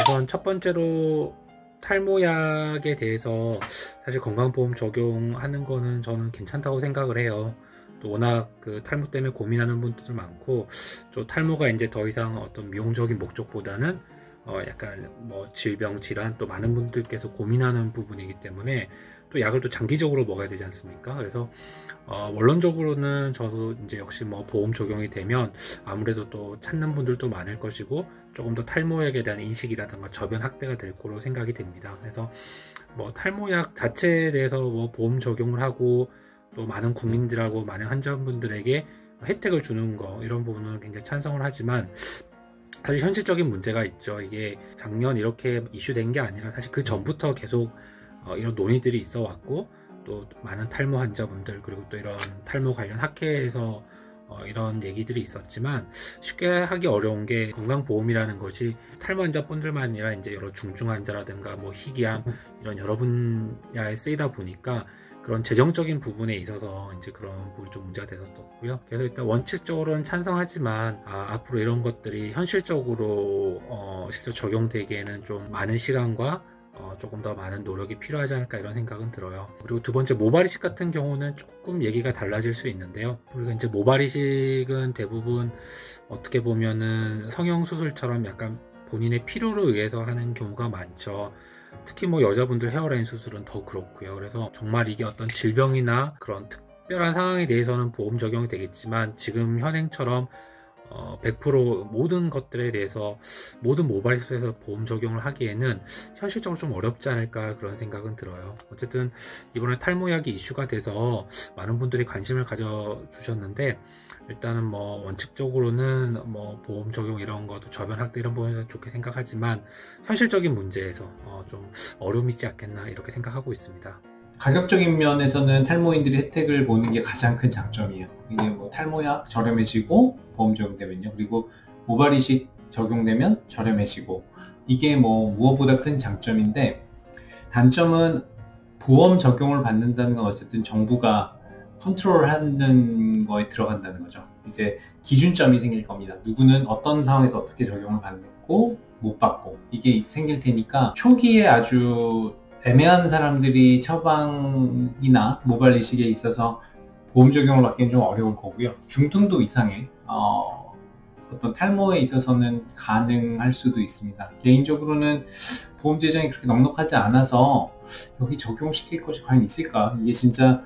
우선 첫 번째로 탈모약에 대해서 사실 건강보험 적용하는 거는 저는 괜찮다고 생각을 해요. 또 워낙 그 탈모 때문에 고민하는 분들도 많고, 또 탈모가 이제 더 이상 어떤 미용적인 목적보다는 약간 뭐 질병, 질환, 또 많은 분들께서 고민하는 부분이기 때문에 또 약을 또 장기적으로 먹어야 되지 않습니까? 그래서 원론적으로는 저도 이제 역시 뭐 보험 적용이 되면 아무래도 또 찾는 분들도 많을 것이고, 조금 더 탈모약에 대한 인식이라든가 저변 확대가 될 거로 생각이 됩니다. 그래서 뭐 탈모약 자체에 대해서 뭐 보험 적용을 하고 또 많은 국민들하고 많은 환자분들에게 혜택을 주는 거, 이런 부분은 굉장히 찬성을 하지만, 사실 현실적인 문제가 있죠. 이게 작년 이렇게 이슈된 게 아니라 사실 그 전부터 계속 이런 논의들이 있어 왔고, 또 많은 탈모 환자분들, 그리고 또 이런 탈모 관련 학회에서 이런 얘기들이 있었지만, 쉽게 하기 어려운 게 건강보험이라는 것이 탈모 환자분들만 아니라 이제 여러 중증 환자라든가 뭐 희귀암 이런 여러 분야에 쓰이다 보니까 그런 재정적인 부분에 있어서 이제 그런 부분이 좀 문제가 됐었고요. 그래서 일단 원칙적으로는 찬성하지만 앞으로 이런 것들이 현실적으로 실제 적용되기에는 좀 많은 시간과 조금 더 많은 노력이 필요하지 않을까, 이런 생각은 들어요. 그리고 두 번째, 모발이식 같은 경우는 조금 얘기가 달라질 수 있는데요. 우리가 이제 모발이식은 대부분 어떻게 보면은 성형수술처럼 약간 본인의 필요로 의해서 하는 경우가 많죠. 특히 뭐 여자분들 헤어라인 수술은 더 그렇고요. 그래서 정말 이게 어떤 질병이나 그런 특별한 상황에 대해서는 보험 적용이 되겠지만, 지금 현행처럼 100% 모든 것들에 대해서 모든 모발 수술에서 보험 적용을 하기에는 현실적으로 좀 어렵지 않을까, 그런 생각은 들어요. 어쨌든 이번에 탈모약이 이슈가 돼서 많은 분들이 관심을 가져주셨는데, 일단은 뭐 원칙적으로는 뭐 보험 적용 이런 것도 저변 확대 이런 부분에서 좋게 생각하지만, 현실적인 문제에서 좀 어려움이 있지 않겠나, 이렇게 생각하고 있습니다. 가격적인 면에서는 탈모인들이 혜택을 보는 게 가장 큰 장점이에요. 이게 뭐 탈모약 저렴해지고 보험 적용되면요, 그리고 모발이식 적용되면 저렴해지고, 이게 뭐 무엇보다 큰 장점인데, 단점은 보험 적용을 받는다는 건 어쨌든 정부가 컨트롤하는 거에 들어간다는 거죠. 이제 기준점이 생길 겁니다. 누구는 어떤 상황에서 어떻게 적용을 받고 못 받고, 이게 생길 테니까 초기에 아주 애매한 사람들이 처방이나 모발 이식에 있어서 보험 적용을 받기는 좀 어려울 거고요. 중등도 이상의 어떤 탈모에 있어서는 가능할 수도 있습니다. 개인적으로는 보험 재정이 그렇게 넉넉하지 않아서 여기 적용시킬 것이 과연 있을까, 이게 진짜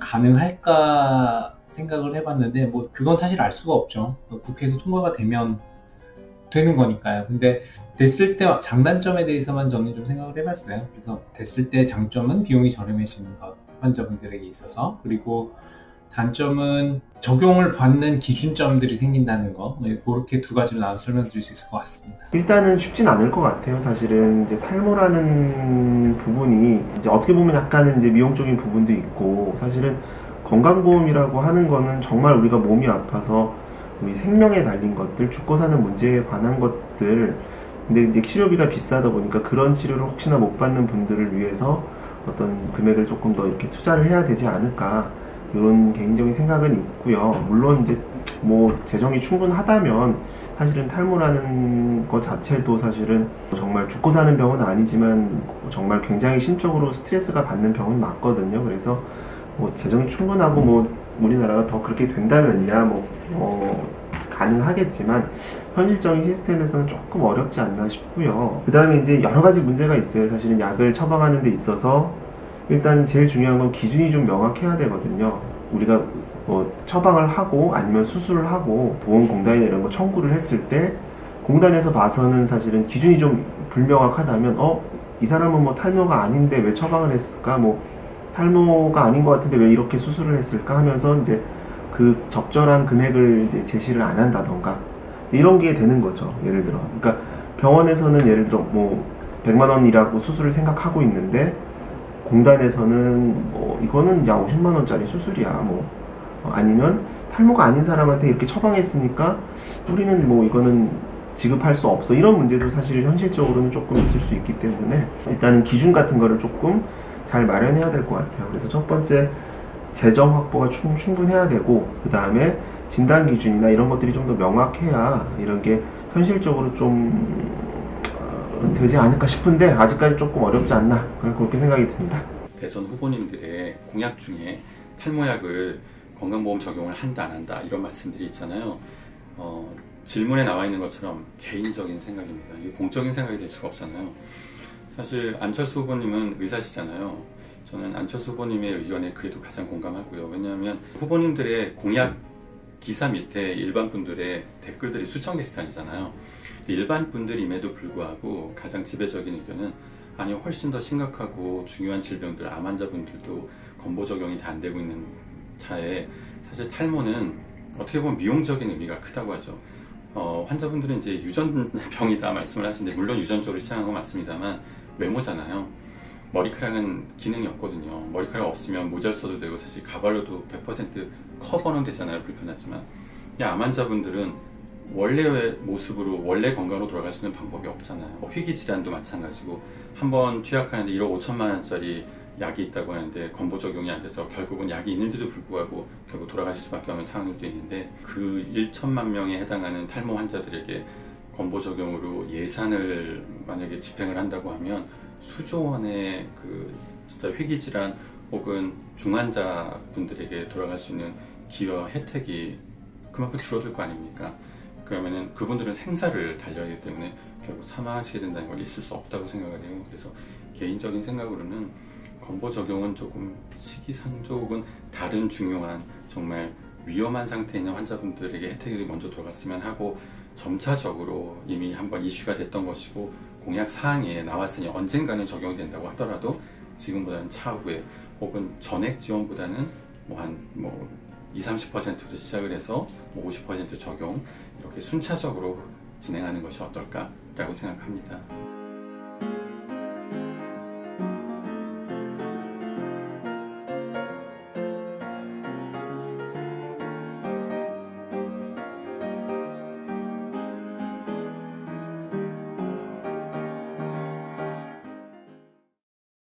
가능할까 생각을 해봤는데, 뭐 그건 사실 알 수가 없죠. 국회에서 통과가 되면 되는 거니까요. 근데 됐을 때 장단점에 대해서만 저는 좀 생각을 해봤어요. 그래서 됐을 때 장점은 비용이 저렴해지는 것, 환자분들에게 있어서. 그리고 단점은 적용을 받는 기준점들이 생긴다는 거. 그렇게 두 가지로 나눠서 설명드릴 수 있을 것 같습니다. 일단은 쉽진 않을 것 같아요. 사실은 이제 탈모라는 부분이 이제 어떻게 보면 약간은 이제 미용적인 부분도 있고, 사실은 건강보험이라고 하는 거는 정말 우리가 몸이 아파서 우리 생명에 달린 것들, 죽고 사는 문제에 관한 것들, 근데 이제 치료비가 비싸다 보니까 그런 치료를 혹시나 못 받는 분들을 위해서 어떤 금액을 조금 더 이렇게 투자를 해야 되지 않을까, 이런 개인적인 생각은 있고요. 물론 이제 뭐 재정이 충분하다면 사실은 탈모라는 것 자체도 사실은 정말 죽고 사는 병은 아니지만 정말 굉장히 심적으로 스트레스가 받는 병은 맞거든요. 그래서 뭐 재정이 충분하고 뭐 우리나라가 더 그렇게 된다면야 가능하겠지만, 현실적인 시스템에서는 조금 어렵지 않나 싶고요. 그 다음에 이제 여러 가지 문제가 있어요. 사실은 약을 처방하는 데 있어서 일단 제일 중요한 건 기준이 좀 명확해야 되거든요. 우리가 처방을 하고 아니면 수술을 하고 보험공단이나 이런 거 청구를 했을 때, 공단에서 봐서는 사실은 기준이 좀 불명확하다면 이 사람은 뭐 탈모가 아닌데 왜 처방을 했을까, 뭐 탈모가 아닌 것 같은데 왜 이렇게 수술을 했을까 하면서 이제 그 적절한 금액을 이제 제시를 안 한다던가, 이런 게 되는 거죠. 예를 들어, 그러니까 병원에서는 예를 들어 뭐 100만 원이라고 수술을 생각하고 있는데, 공단에서는 뭐 이거는 야 50만 원짜리 수술이야, 뭐 아니면 탈모가 아닌 사람한테 이렇게 처방했으니까 우리는 뭐 이거는 지급할 수 없어, 이런 문제도 사실 현실적으로는 조금 있을 수 있기 때문에 일단은 기준 같은 거를 조금 잘 마련해야 될 것 같아요. 그래서 첫 번째, 재정 확보가 충분해야 되고, 그 다음에 진단 기준이나 이런 것들이 좀 더 명확해야 이런 게 현실적으로 좀 되지 않을까 싶은데 아직까지 조금 어렵지 않나 그렇게 생각이 듭니다. 대선 후보님들의 공약 중에 탈모약을 건강보험 적용을 한다 안 한다 이런 말씀들이 있잖아요. 질문에 나와 있는 것처럼 개인적인 생각입니다. 이게 공적인 생각이 될 수가 없잖아요. 사실 안철수 후보님은 의사시잖아요. 저는 안철수 후보님의 의견에 그래도 가장 공감하고요. 왜냐하면 후보님들의 공약 기사 밑에 일반 분들의 댓글들이 수천 개씩 다니잖아요. 일반 분들임에도 불구하고 가장 지배적인 의견은 아니 훨씬 더 심각하고 중요한 질병들 암 환자분들도 건보 적용이 다 안 되고 있는 차에 사실 탈모는 어떻게 보면 미용적인 의미가 크다고 하죠. 환자분들은 이제 유전병이다 말씀을 하시는데 물론 유전적으로 시작한 건 맞습니다만 외모잖아요. 머리카락은 기능이 없거든요. 머리카락 없으면 모자를 써도 되고 사실 가발로도 100% 커버는 되잖아요. 불편하지만. 근데 암 환자분들은 원래의 모습으로 원래 건강으로 돌아갈 수 있는 방법이 없잖아요. 희귀질환도 마찬가지고 한번 투약하는데 1억 5천만 원짜리 약이 있다고 하는데 건보 적용이 안 돼서 결국은 약이 있는데도 불구하고 결국 돌아가실 수밖에 없는 상황들도 있는데 그 1천만 명에 해당하는 탈모 환자들에게 건보 적용으로 예산을 만약에 집행을 한다고 하면 수조 원의 그 진짜 희귀질환 혹은 중환자 분들에게 돌아갈 수 있는 기여 혜택이 그만큼 줄어들 거 아닙니까? 그러면은 그분들은 생사를 달려야 하기 때문에 결국 사망하시게 된다는 걸 있을 수 없다고 생각을 해요. 그래서 개인적인 생각으로는 건보 적용은 조금 시기상조 혹은 다른 중요한 정말 위험한 상태에 있는 환자분들에게 혜택이 먼저 들어갔으면 하고 점차적으로 이미 한번 이슈가 됐던 것이고 공약 사항에 나왔으니 언젠가는 적용이 된다고 하더라도 지금보다는 차후에 혹은 전액 지원보다는 한 20-30%부터 시작을 해서 50% 적용 이렇게 순차적으로 진행하는 것이 어떨까라고 생각합니다.